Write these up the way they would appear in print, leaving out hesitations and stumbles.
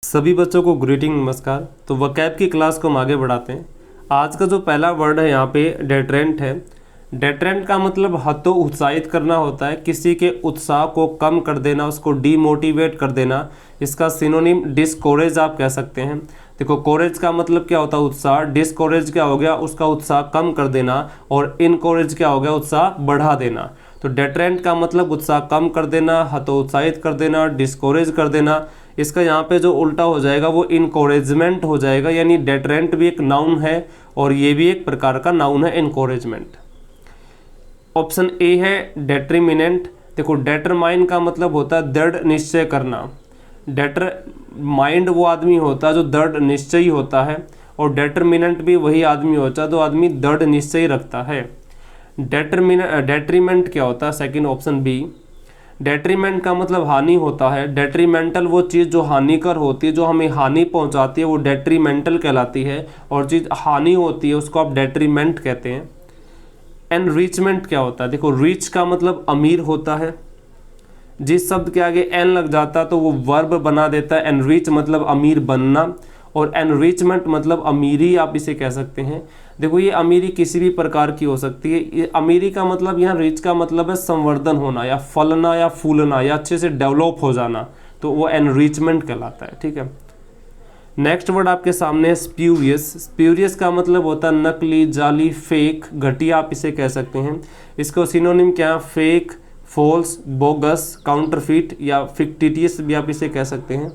सभी बच्चों को ग्रीटिंग नमस्कार। तो वकैब की क्लास को हम आगे बढ़ाते हैं। आज का जो पहला वर्ड है यहाँ पे डेटरेंट है। डेटरेंट का मतलब हतोत्साहित करना होता है, किसी के उत्साह को कम कर देना, उसको डीमोटिवेट कर देना। इसका सिनोनिम डिस्कोरेज आप कह सकते हैं। देखो, कोरेज का मतलब क्या होता है? उत्साह। डिस्कोरेज क्या हो गया? उसका उत्साह कम कर देना। और इनकोरेज क्या हो गया? उत्साह बढ़ा देना। तो डेटरेंट का मतलब उत्साह कम कर देना, हतोत्साहित कर देना, डिस्कोरेज कर देना। इसका यहाँ पे जो उल्टा हो जाएगा वो इनकोरेजमेंट हो जाएगा। यानी डेटरेंट भी एक नाउन है और ये भी एक प्रकार का नाउन है, इनकोरेजमेंट। ऑप्शन ए है डेट्रीमिनेंट। देखो, डेटरमाइन का मतलब होता है दृढ़ निश्चय करना। डेटरमाइंड वो आदमी होता है जो दृढ़ निश्चयी होता है, और डेटरमिनेंट भी वही आदमी होता है जो आदमी दृढ़ निश्चय रखता है। डेट्रीमेंट क्या होता है? Second option B. डेट्रीमेंट का मतलब हानि होता है। डेट्रीमेंटल वो चीज़ जो हानिकर होती है, जो हमें हानि पहुंचाती है, वो डेट्रीमेंटल कहलाती है। और चीज़ हानि होती है उसको आप डेट्रीमेंट कहते हैं। एनरिचमेंट क्या होता है? देखो, रिच का मतलब अमीर होता है। जिस शब्द के आगे एन लग जाता है तो वो वर्ब बना देता है। एनरिच मतलब अमीर बनना, और एनरिचमेंट मतलब अमीरी आप इसे कह सकते हैं। देखो, ये अमीरी किसी भी प्रकार की हो सकती है। ये अमीरी का मतलब, यहाँ रिच का मतलब है संवर्धन होना या फलना या फूलना या अच्छे से डेवलप हो जाना, तो वो एनरिचमेंट कहलाता है। ठीक है। नेक्स्ट वर्ड आपके सामने है स्प्यूरियस। स्प्यूरियस का मतलब होता है नकली, जाली, फेक, घटिया आप इसे कह सकते हैं। इसको सिनोनिम क्या है? फेक, फॉल्स, बोगस, काउंटरफिट या फिक्टिटियस भी आप इसे कह सकते हैं।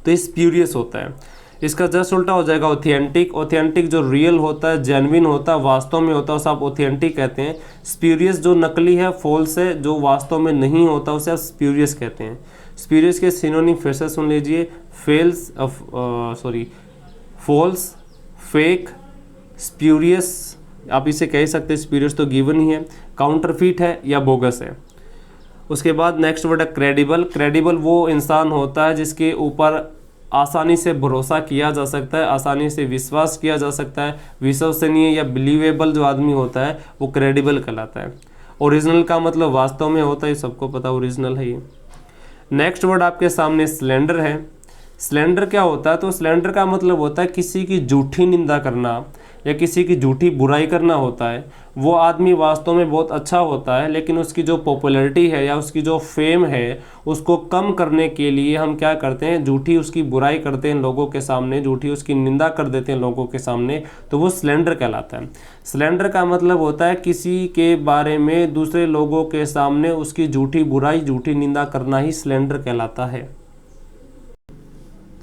तो ये स्प्यूरियस होता है। इसका जस्ट उल्टा हो जाएगा ऑथेंटिक। ऑथेंटिक जो रियल होता है, जेन्युइन होता है, वास्तव में होता है, उसे आप ऑथेंटिक कहते हैं। स्प्यूरियस जो नकली है, फॉल्स है, जो वास्तव में नहीं होता, उसे आप स्प्यूरियस कहते हैं। स्प्यूरियस के सिनोनिम फिर से सुन लीजिए। फॉल्स, फेक, स्प्यूरियस आप इसे कह सकते हैं। स्प्यूरियस तो गिवन ही है। काउंटरफिट है या बोगस है। उसके बाद नेक्स्ट वर्ड है क्रेडिबल। क्रेडिबल वो इंसान होता है जिसके ऊपर आसानी से भरोसा किया जा सकता है, आसानी से विश्वास किया जा सकता है। विश्वसनीय या बिलीवेबल जो आदमी होता है वो क्रेडिबल कहलाता है। ओरिजिनल का मतलब वास्तव में होता है, सबको पता ओरिजिनल है ये। नेक्स्ट वर्ड आपके सामने स्लेंडर है। स्लेंडर क्या होता है? तो स्लेंडर का मतलब होता है किसी की झूठी निंदा करना या किसी की झूठी बुराई करना होता है। वो आदमी वास्तव में बहुत अच्छा होता है, लेकिन उसकी जो पॉपुलैरिटी है या उसकी जो फेम है उसको कम करने के लिए हम क्या करते हैं? झूठी उसकी बुराई करते हैं लोगों के सामने, झूठी उसकी निंदा कर देते हैं लोगों के सामने, तो वो स्लेंडर कहलाता है। स्लेंडर का मतलब होता है किसी के बारे में दूसरे लोगों के सामने उसकी झूठी बुराई, झूठी निंदा करना ही स्लेंडर कहलाता है।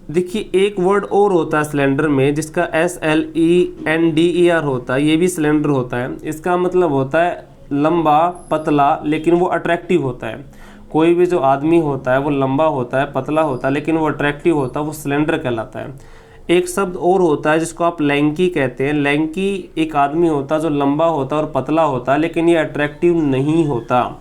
देखिए, एक वर्ड और होता है स्लेंडर में जिसका SLENDER होता है। ये भी स्लेंडर होता है। इसका मतलब होता है लंबा, पतला, लेकिन वो अट्रैक्टिव होता है। कोई भी जो आदमी होता है वो लंबा होता है, पतला होता है, लेकिन वो अट्रैक्टिव होता है, वो स्लेंडर कहलाता है। एक शब्द और होता है जिसको आप लैंकी कहते हैं। लैंकी एक आदमी होता है जो लंबा होता है और पतला होता है, लेकिन ये अट्रैक्टिव नहीं होता।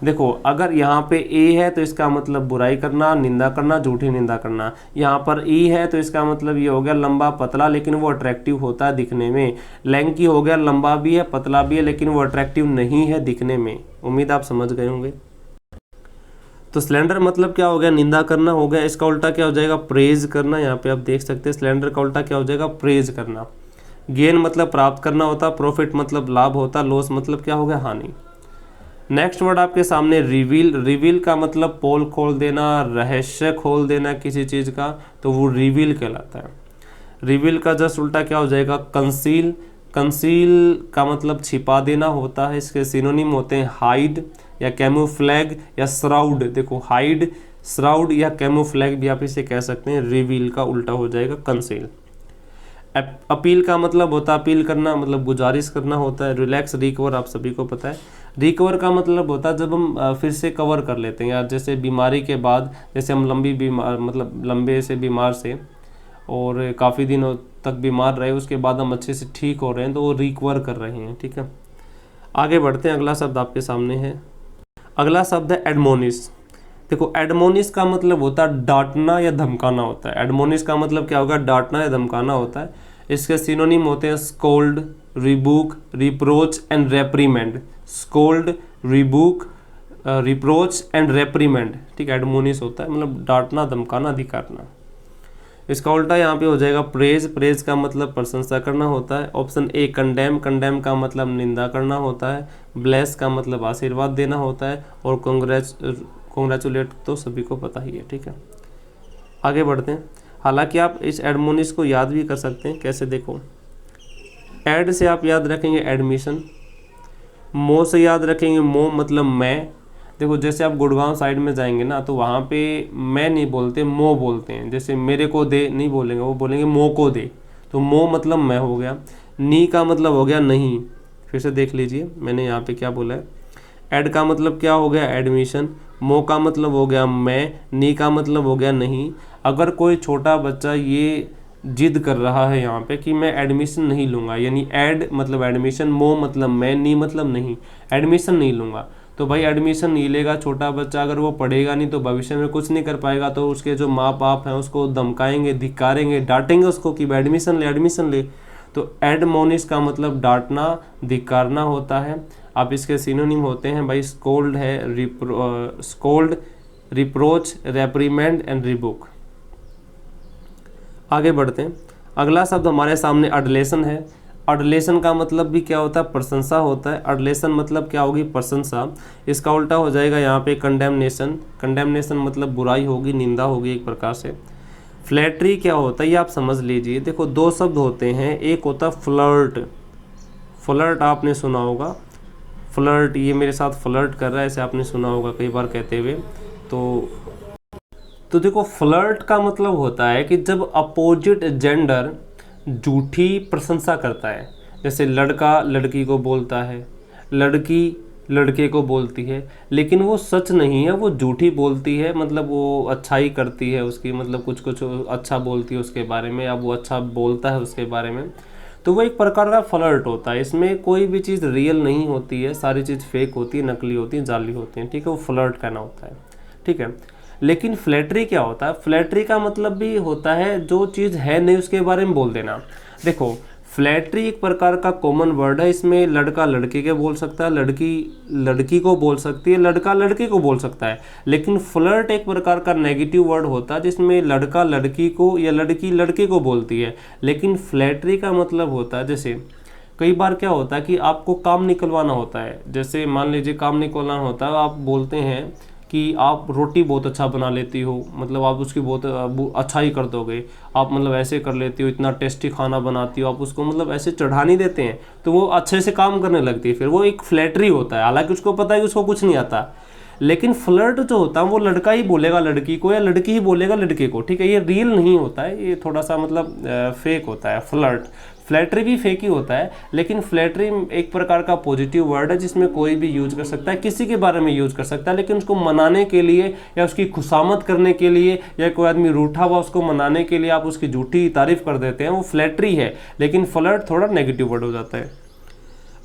देखो, अगर यहाँ पे ए है तो इसका मतलब बुराई करना, निंदा करना, झूठी निंदा करना। यहाँ पर ई है तो इसका मतलब ये हो गया लंबा, पतला, लेकिन वो अट्रैक्टिव होता है दिखने में। लैंकी हो गया लंबा भी है, पतला भी है, लेकिन वो अट्रैक्टिव नहीं है दिखने में। उम्मीद आप समझ गए होंगे। तो स्लेंडर मतलब क्या हो गया? निंदा करना हो गया। इसका उल्टा क्या हो जाएगा? प्रेज करना। यहाँ पे आप देख सकते हैं स्लेंडर का उल्टा क्या हो जाएगा? प्रेज करना। गेन मतलब प्राप्त करना होता, प्रॉफिट मतलब लाभ होता, लॉस मतलब क्या हो गया? हानि। नेक्स्ट वर्ड आपके सामने रिवील। रिवील का मतलब पोल खोल देना, रहस्य खोल देना किसी चीज़ का, तो वो रिवील कहलाता है। रिवील का जस्ट उल्टा क्या हो जाएगा? कंसील। कंसील का मतलब छिपा देना होता है। इसके सिनोनिम होते हैं हाइड या कैमोफ्लैग या श्राउड। देखो, हाइड, श्राउड या कैमोफ्लैग भी आप इसे कह सकते हैं। रिवील का उल्टा हो जाएगा कंसील। अपील का मतलब होता है अपील करना, मतलब गुजारिश करना होता है। रिलैक्स, रिकवर आप सभी को पता है। रिकवर का मतलब होता है जब हम फिर से कवर कर लेते हैं, या जैसे बीमारी के बाद, जैसे हम लंबे से बीमार से और काफ़ी दिनों तक बीमार रहे, उसके बाद हम अच्छे से ठीक हो रहे हैं, तो वो रिकवर कर रहे हैं। ठीक है, आगे बढ़ते हैं। अगला शब्द आपके सामने है। अगला शब्द है एडमोनिश। देखो, एडमोनिश का मतलब होता है डांटना या धमकाना होता है। एडमोनिश का मतलब क्या होगा? डांटना या धमकाना होता है। इसके सिनोनिम होते हैं scold, Reebok, reproach and रेप्रीमेंड। Scold, Reebok, reproach and रेप्रीमेंड। ठीक है, एडमोनिश होता है मतलब डांटना, धमकाना, धिक्कारना। इसका उल्टा यहाँ पे हो जाएगा प्रेज। प्रेज का मतलब प्रशंसा करना होता है। Option A condemn. कंडेम का मतलब निंदा करना होता है। ब्लेस का मतलब आशीर्वाद देना होता है। और कॉन्ग्रेचुलेट तो सभी को पता ही है, ठीक है। आगे बढ़ते हैं। हालांकि आप इस एडमोनिस को याद भी कर सकते हैं। कैसे, देखो, एड से आप याद रखेंगे एडमिशन, मो से याद रखेंगे मो मतलब मैं। देखो जैसे आप गुड़गांव साइड में जाएंगे ना तो वहाँ पे मैं नहीं बोलते, मो बोलते हैं। जैसे मेरे को दे नहीं बोलेंगे, वो बोलेंगे मो को दे। तो मो मतलब मैं हो गया। नी का मतलब हो गया नहीं। फिर से देख लीजिए मैंने यहाँ पे क्या बोला है। एड का मतलब क्या हो गया, एडमिशन। मो का मतलब हो गया मैं। नी का मतलब हो गया नहीं। अगर कोई छोटा बच्चा ये जिद कर रहा है यहाँ पे कि मैं एडमिशन नहीं लूँगा, यानी एड मतलब एडमिशन, मो मतलब मैं, नी मतलब नहीं, एडमिशन नहीं लूँगा, तो भाई एडमिशन नहीं लेगा छोटा बच्चा। अगर वो पढ़ेगा नहीं तो भविष्य में कुछ नहीं कर पाएगा। तो उसके जो माँ बाप हैं उसको धमकाएंगे, धिक्कारेंगे, डांटेंगे उसको कि एडमिशन ले, एडमिशन ले। तो एडमोनिश का मतलब डांटना, धिक्कारना होता है। आप इसके सिनोनिम होते हैं भाई, स्कोल्ड है, स्कोल्ड, रिप्रोच, रेप्रीमेंड एंड रिबुक। आगे बढ़ते हैं। अगला शब्द हमारे सामने अडलेशन है। अडलेशन का मतलब भी क्या होता है, प्रशंसा होता है। अडलेशन मतलब क्या होगी, प्रशंसा। इसका उल्टा हो जाएगा यहाँ पे कंडेमनेशन। कंडेमनेशन मतलब बुराई होगी, निंदा होगी एक प्रकार से। फ्लैटरी क्या होता है ये आप समझ लीजिए। देखो दो शब्द होते हैं, एक होता है फ्लर्ट। फ्लर्ट आपने सुना होगा, फ्लर्ट, ये मेरे साथ फ्लर्ट कर रहा है, ऐसे आपने सुना होगा कई बार कहते हुए। तो देखो फ्लर्ट का मतलब होता है कि जब अपोजिट जेंडर झूठी प्रशंसा करता है। जैसे लड़का लड़की को बोलता है, लड़की लड़के को बोलती है, लेकिन वो सच नहीं है, वो झूठी बोलती है। मतलब वो अच्छाई करती है उसकी, मतलब कुछ कुछ अच्छा बोलती है उसके बारे में, या वो अच्छा बोलता है उसके बारे में। तो वो एक प्रकार का फ्लर्ट होता है। इसमें कोई भी चीज़ रियल नहीं होती है, सारी चीज़ फेक होती है, नकली होती है, जाली होती है, ठीक है। वो फ्लर्ट कहना होता है, ठीक है। लेकिन फ्लैटरी क्या होता है, फ्लैटरी का मतलब भी होता है जो चीज़ है नहीं उसके बारे में बोल देना। देखो फ्लैटरी एक प्रकार का कॉमन वर्ड है। इसमें लड़का लड़के के बोल सकता है, लड़की लड़की को बोल सकती है, लड़का लड़के को बोल सकता है। लेकिन फ्लर्ट एक प्रकार का नेगेटिव वर्ड होता है जिसमें लड़का लड़की को या लड़की लड़के को बोलती है। लेकिन फ्लैटरी का मतलब होता है, जैसे कई बार क्या होता है कि आपको काम निकलवाना होता है। जैसे मान लीजिए काम निकलवाना होता है, आप बोलते हैं कि आप रोटी बहुत अच्छा बना लेती हो, मतलब आप उसकी बहुत अच्छा ही कर दोगे, आप मतलब ऐसे कर लेती हो, इतना टेस्टी खाना बनाती हो, आप उसको मतलब ऐसे चढ़ानी देते हैं तो वो अच्छे से काम करने लगती है। फिर वो एक फ्लैटरी होता है, हालांकि उसको पता है कि उसको कुछ नहीं आता। लेकिन फ्लर्ट जो होता है वो लड़का ही बोलेगा लड़की को या लड़की ही बोलेगा लड़के को, ठीक है। ये रियल नहीं होता है, ये थोड़ा सा मतलब फेक होता है फ्लर्ट। फ्लैटरी भी फेक ही होता है, लेकिन फ्लैटरी एक प्रकार का पॉजिटिव वर्ड है जिसमें कोई भी यूज कर सकता है, किसी के बारे में यूज कर सकता है। लेकिन उसको मनाने के लिए या उसकी खुशामद करने के लिए, या कोई आदमी रूठा हुआ उसको मनाने के लिए आप उसकी झूठी तारीफ कर देते हैं, वो फ्लैटरी है। लेकिन फ्लर्ट थोड़ा नेगेटिव वर्ड हो जाता है।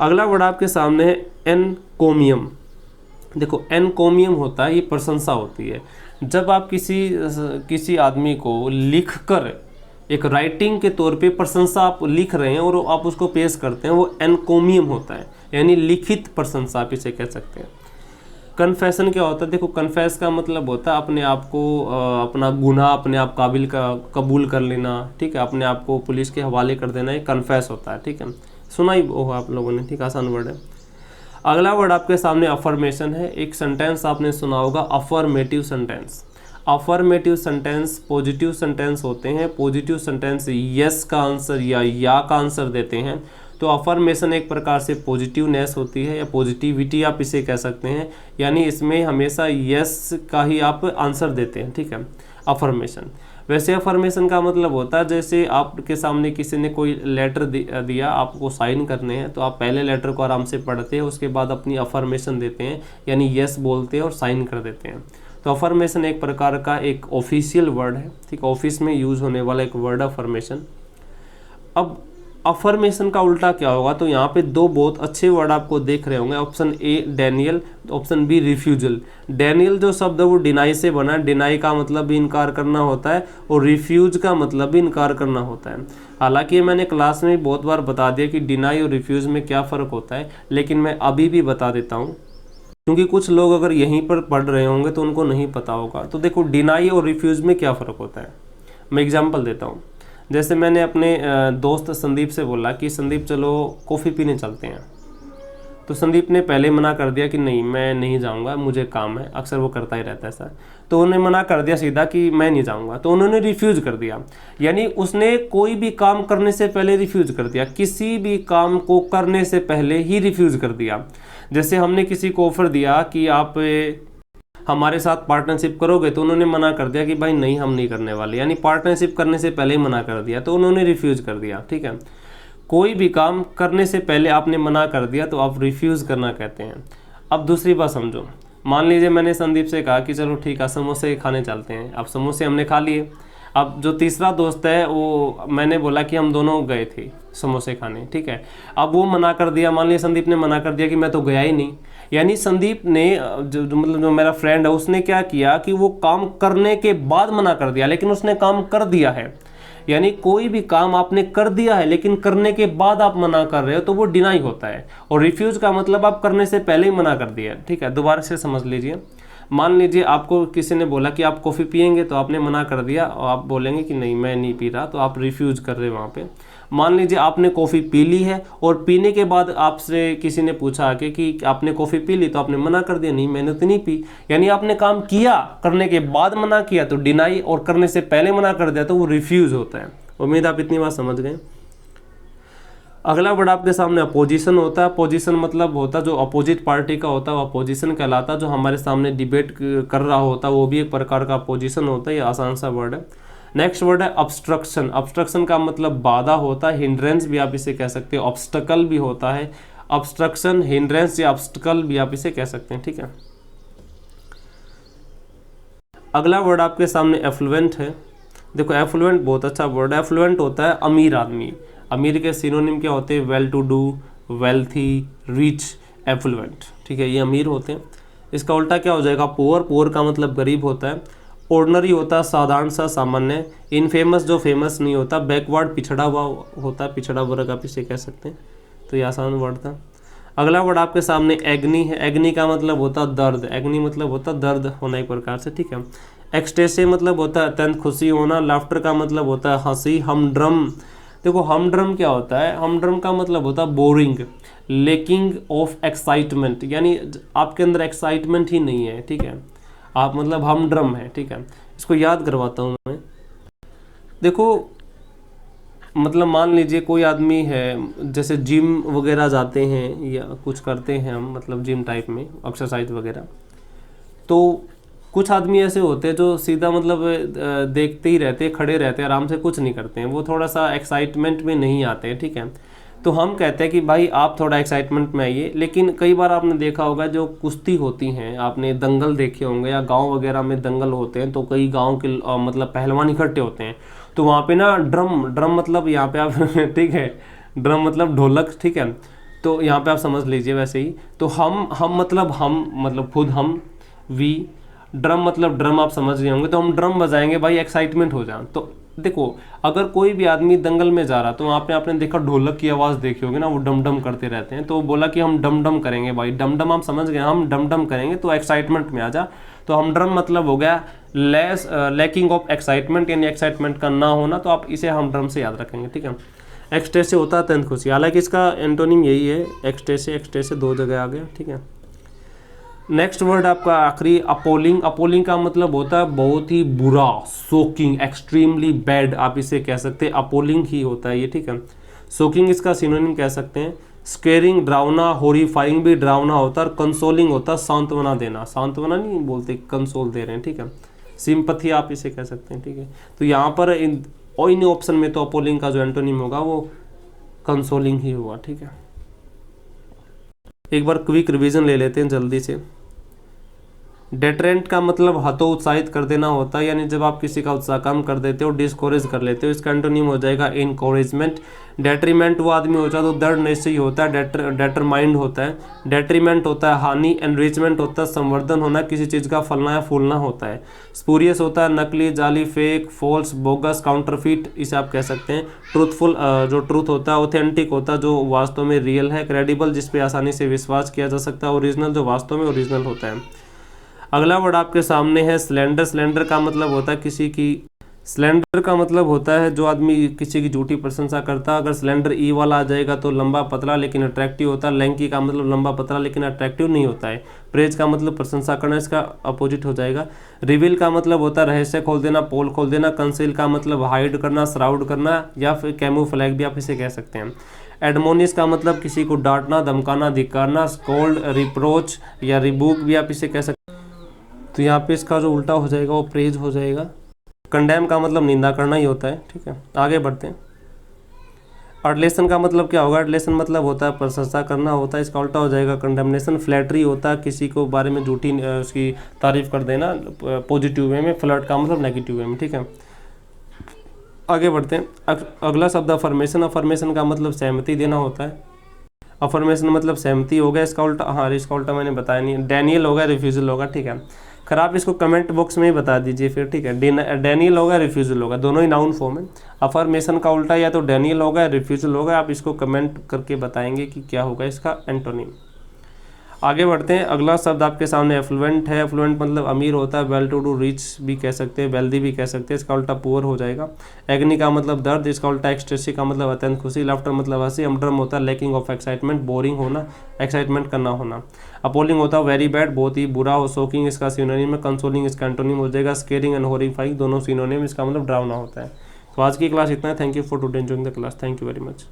अगला वर्ड आपके सामने है एनकोमियम। देखो एनकोमियम होता है, ये प्रशंसा होती है। जब आप किसी आदमी को लिख कर एक राइटिंग के तौर पे प्रशंसा आप लिख रहे हैं और आप उसको पेश करते हैं, वो एनकोमियम होता है, यानी लिखित प्रशंसा आप इसे कह सकते हैं। कन्फेशन क्या होता है, देखो कन्फेस का मतलब होता है अपने आप को अपना गुनाह अपने आप काबिल का कबूल कर लेना, ठीक है, अपने आप को पुलिस के हवाले कर देना, ये कन्फेस होता है, ठीक है। सुना ही होगा आप लोगों ने, ठीक, आसान वर्ड है। अगला वर्ड आपके सामने अफर्मेशन है। एक सेंटेंस आपने सुना होगा affirmative sentence. Affirmative sentence positive sentence होते हैं। पॉजिटिव सेंटेंस यस का आंसर या का आंसर देते हैं। तो अफर्मेशन एक प्रकार से पॉजिटिवनेस होती है या पॉजिटिविटी आप इसे कह सकते हैं, यानी इसमें हमेशा यस का ही आप आंसर देते हैं, ठीक है, अफर्मेशन। वैसे अफर्मेशन का मतलब होता है जैसे आपके सामने किसी ने कोई लेटर दिया, आपको साइन करने हैं, तो आप पहले लेटर को आराम से पढ़ते हैं, उसके बाद अपनी अफर्मेशन देते हैं, यानी यस बोलते हैं और साइन कर देते हैं। तो अफर्मेशन एक प्रकार का एक ऑफिशियल वर्ड है, ठीक, ऑफिस में यूज होने वाला एक वर्ड अफर्मेशन। अब अफर्मेशन का उल्टा क्या होगा, तो यहाँ पे दो बहुत अच्छे वर्ड आपको देख रहे होंगे। Option A denial, option B refusal. Denial जो शब्द है वो डिनाई से बना है, डिनाई का मतलब भी इनकार करना होता है, और रिफ्यूज का मतलब भी इनकार करना होता है। हालांकि मैंने क्लास में बहुत बार बता दिया कि डिनाई और रिफ्यूज में क्या फ़र्क होता है, लेकिन मैं अभी भी बता देता हूँ, क्योंकि कुछ लोग अगर यहीं पर पढ़ रहे होंगे तो उनको नहीं पता होगा। तो देखो डिनाई और रिफ्यूज में क्या फ़र्क होता है। मैं एग्जांपल देता हूँ। जैसे मैंने अपने दोस्त संदीप से बोला कि संदीप चलो कॉफ़ी पीने चलते हैं, तो संदीप ने पहले मना कर दिया कि नहीं मैं नहीं जाऊंगा, मुझे काम है। अक्सर वो करता ही रहता है ऐसा। तो उन्होंने मना कर दिया सीधा कि मैं नहीं जाऊंगा, तो उन्होंने रिफ्यूज़ कर दिया। यानी उसने कोई भी काम करने से पहले रिफ्यूज़ कर दिया, किसी भी काम को करने से पहले ही रिफ्यूज़ कर दिया। जैसे हमने किसी को ऑफ़र दिया कि आप हमारे साथ पार्टनरशिप करोगे, तो उन्होंने मना कर दिया कि भाई नहीं हम नहीं करने वाले, यानी पार्टनरशिप करने से पहले ही मना कर दिया, तो उन्होंने रिफ्यूज़ कर दिया। ठीक है, कोई भी काम करने से पहले आपने मना कर दिया तो आप रिफ्यूज़ करना कहते हैं। अब दूसरी बात समझो, मान लीजिए मैंने संदीप से कहा कि चलो ठीक है समोसे खाने चलते हैं। अब समोसे हमने खा लिए। अब जो तीसरा दोस्त है वो मैंने बोला कि हम दोनों गए थे समोसे खाने, ठीक है। अब वो मना कर दिया, मान लिया संदीप ने मना कर दिया कि मैं तो गया ही नहीं। यानी संदीप ने मतलब जो मेरा फ्रेंड है उसने क्या किया कि वो काम करने के बाद मना कर दिया, लेकिन उसने काम कर दिया है। यानी कोई भी काम आपने कर दिया है लेकिन करने के बाद आप मना कर रहे हो तो वो डिनाई होता है। और रिफ्यूज़ का मतलब आप करने से पहले ही मना कर दिया। ठीक है, दोबारा से समझ लीजिए। मान लीजिए आपको किसी ने बोला कि आप कॉफ़ी पियेंगे, तो आपने मना कर दिया और आप बोलेंगे कि नहीं मैं नहीं पी रहा, तो आप रिफ्यूज़ कर रहे हो वहाँ पे। मान लीजिए आपने कॉफ़ी पी ली है और पीने के बाद आपसे किसी ने पूछा आके कि आपने कॉफ़ी पी ली, तो आपने मना कर दिया नहीं मैंने तो नहीं पी। यानी आपने काम किया, करने के बाद मना किया तो डिनाई, और करने से पहले मना कर दिया तो वो रिफ्यूज़ होता है। उम्मीद आप इतनी बात समझ गए। अगला वर्ड आपके सामने अपोजिशन होता है। अपोजिशन मतलब होता है जो अपोजिट पार्टी का होता है वो अपोजिशन कहलाता है। जो हमारे सामने डिबेट कर रहा होता है वो भी एक प्रकार का अपोजिशन होता है। ये आसान सा वर्ड है। नेक्स्ट वर्ड है ऑब्स्ट्रक्शन। ऑब्स्ट्रक्शन का मतलब बाधा होता है, हिंड्रेंस भी आप इसे कह सकते हो, ऑब्स्टकल भी होता है। ऑब्स्ट्रक्शन, हिंड्रेंस या ऑब्स्टकल भी आप इसे कह सकते हैं। ठीक है, अगला वर्ड आपके सामने एफ्लुएंट है। देखो एफ्लुएंट बहुत अच्छा वर्ड है। एफ्लुएंट होता है अमीर आदमी। अमीर के सिनोनिम क्या होते हैं? Well to do, wealthy, rich, affluent. ठीक है, ये अमीर होते हैं। इसका उल्टा क्या हो जाएगा? पुअर। पुअर का मतलब गरीब होता है। ऑर्डिनरी होता है साधारण सा, सामान्य। इनफेमस जो फेमस नहीं होता। बैकवर्ड पिछड़ा हुआ होता है, पिछड़ा वर्ग आप इसे कह सकते हैं। तो ये आसान वर्ड था। अगला वर्ड आपके सामने एग्नी है। एग्नी का मतलब होता है दर्द। एग्नी मतलब होता है दर्द होना एक प्रकार से। ठीक है, एक्सटेसे मतलब होता है अत्यंत खुशी होना। लाफ्टर का मतलब होता है हंसी। हमड्रम, देखो हमड्रम क्या होता है? हमड्रम का मतलब होता है बोरिंग, लेकिंग ऑफ एक्साइटमेंट, यानी आपके अंदर एक्साइटमेंट ही नहीं है। ठीक है, आप मतलब हमड्रम है। ठीक है, इसको याद करवाता हूँ मैं। देखो मतलब मान लीजिए कोई आदमी है, जैसे जिम वगैरह जाते हैं या कुछ करते हैं हम, मतलब जिम टाइप में एक्सरसाइज वगैरह, तो कुछ आदमी ऐसे होते हैं जो सीधा मतलब देखते ही रहते हैं, खड़े रहते हैं, आराम से कुछ नहीं करते हैं, वो थोड़ा सा एक्साइटमेंट में नहीं आते हैं। ठीक है, तो हम कहते हैं कि भाई आप थोड़ा एक्साइटमेंट में आइए। लेकिन कई बार आपने देखा होगा जो कुश्ती होती हैं, आपने दंगल देखे होंगे या गांव वगैरह में दंगल होते हैं, तो कई गांव के मतलब पहलवान इकट्ठे होते हैं, तो वहाँ पे ना ड्रम मतलब यहाँ पे आप ठीक है, ड्रम मतलब ढोलक। ठीक है, तो यहाँ पे आप समझ लीजिए वैसे ही। तो हम मतलब खुद हम, वी, ड्रम मतलब ड्रम आप समझ रहे होंगे, तो हम ड्रम बजाएंगे भाई एक्साइटमेंट हो जाए। तो देखो अगर कोई भी आदमी दंगल में जा रहा तो वहाँ पे आपने देखा ढोलक की आवाज़ देखी होगी ना, वो डम डम करते रहते हैं, तो वो बोला कि हम डम डम करेंगे भाई। डम डम आप समझ गए, हम डम डम करेंगे तो एक्साइटमेंट में आ जा। तो हम ड्रम मतलब हो गया लैकिंग ऑफ एक्साइटमेंट, यानी एक्साइटमेंट का ना होना, तो आप इसे हम ड्रम से याद रखेंगे। ठीक है, एक्सटेसे होता है अत्यंत खुशी, हालांकि इसका एंटोनिम यही है एक्सटेसे दो जगह आ गया। ठीक है, नेक्स्ट वर्ड आपका आखिरी अपोलिंग। अपोलिंग का मतलब होता है बहुत ही बुरा, सोकिंग, एक्सट्रीमली बैड, आप इसे कह सकते हैं। अपोलिंग ही होता है ये। ठीक है, सोकिंग इसका सिनोनिम कह सकते हैं। स्केरिंग डरावना, हॉरिफाइंग भी डरावना होता है। और कंसोलिंग होता है सांत्वना देना। सांत्वना नहीं बोलते, कंसोल दे रहे हैं। ठीक है, सिंपथी आप इसे कह सकते हैं। ठीक है, तो यहाँ पर इन ऑप्शन में तो अपोलिंग का जो एंटोनिम होगा वो कंसोलिंग ही हुआ। ठीक है, एक बार क्विक रिवीजन ले लेते हैं जल्दी से। डेटरेंट का मतलब हतोत्साहित कर देना होता है, यानी जब आप किसी का उत्साह कम कर देते हो, डिस्कोरेज कर लेते हो। इसका एंटोनिम हो जाएगा इनकोरेजमेंट। डेट्रीमेंट वो आदमी होता है तो दर्द निश्चय होता है, डेटरमाइंड होता है। डेट्रीमेंट होता है हानि। एनरिचमेंट होता है संवर्धन होना, किसी चीज़ का फलना या फूलना होता है। स्पूरियस होता है नकली, जाली, फेक, फॉल्स, बोगस, काउंटरफीट, इसे आप कह सकते हैं। ट्रूथफुल जो ट्रूथ होता है। ऑथेंटिक होता है जो वास्तव में रियल है। क्रेडिबल जिस पे आसानी से विश्वास किया जा सकता है। ओरिजिनल जो वास्तव में ओरिजिनल होता है। अगला वर्ड आपके सामने है स्लेंडर। स्लेंडर का मतलब होता है किसी की स्लेंडर का मतलब होता है जो आदमी किसी की झूठी प्रशंसा करता है। अगर स्लेंडर ई वाला आ जाएगा तो लंबा पतला लेकिन अट्रैक्टिव होता है। लैंकी का मतलब लंबा पतला लेकिन अट्रैक्टिव नहीं होता है। प्रेज का मतलब प्रशंसा करना, इसका अपोजिट हो जाएगा। रिवील का मतलब होता है रहस्य खोल देना, पोल खोल देना। कंसील का मतलब हाइड करना, सराउंड करना, या फिर कैमोफ्लैग भी आप इसे कह सकते हैं। एडमोनिस का मतलब किसी को डांटना, धमकाना, धिक्कारना। स्कोल्ड, रिप्रोच या रिबूक भी आप इसे कह सकते हैं। तो यहाँ पे इसका जो उल्टा हो जाएगा वो प्रेज हो जाएगा। कंडेम का मतलब निंदा करना ही होता है। ठीक है, आगे बढ़ते हैं। अडलेशन का मतलब क्या होगा? अडलेशन मतलब होता है प्रशंसा करना होता है, इसका उल्टा हो जाएगा कंडेमनेशन। फ्लैटरी होता है किसी को बारे में झूठी उसकी तारीफ कर देना पॉजिटिव वे में। फ्लर्ट का मतलब नेगेटिव वे में। ठीक है, आगे बढ़ते हैं। अगला शब्द अफर्मेशन। अफर्मेशन का मतलब सहमति देना होता है। अफर्मेशन मतलब सहमति हो गया, इसका उल्टा, हाँ इसका उल्टा मैंने बताया नहीं। डैनियल होगा, रिफ्यूजल होगा। ठीक है, खैर आप इसको कमेंट बॉक्स में ही बता दीजिए फिर। ठीक है, डैनियल होगा, रिफ्यूजल होगा, दोनों ही नाउन फॉर्म है। अफर्मेशन का उल्टा या तो डैनियल होगा या रिफ्यूजल होगा। आप इसको कमेंट करके बताएंगे कि क्या होगा इसका एंटोनिम। आगे बढ़ते हैं। अगला शब्द आपके सामने एफ्लुएंट है। एफ्लुएंट मतलब अमीर होता है। वेल टू डू, रिच भी कह सकते हैं, वेल्दी भी कह सकते हैं, इसका उल्टा पुअर हो जाएगा। एग्नी का मतलब दर्द, इसका उल्टा एक्सटेसी का मतलब अत्यंत खुशी। लाफ्टर मतलब हंसी। अमड्रम होता है लैकिंग ऑफ एक्साइटमेंट, बोरिंग होना, एक्साइटमेंट करना होना। अपोलिंग होता है वेरी बैड, बहुत ही बुरा हो। शोकिंग इसका सिनोनिम है। कंसोलिंग इसका एंटोनिम हो जाएगा। स्केरिंग एंड हॉरिफाइंग दोनों सिनोनिम, इसका मतलब डरावना होता है। तो आज की क्लास इतना है। Thank you for today enjoying the class. Thank you very much.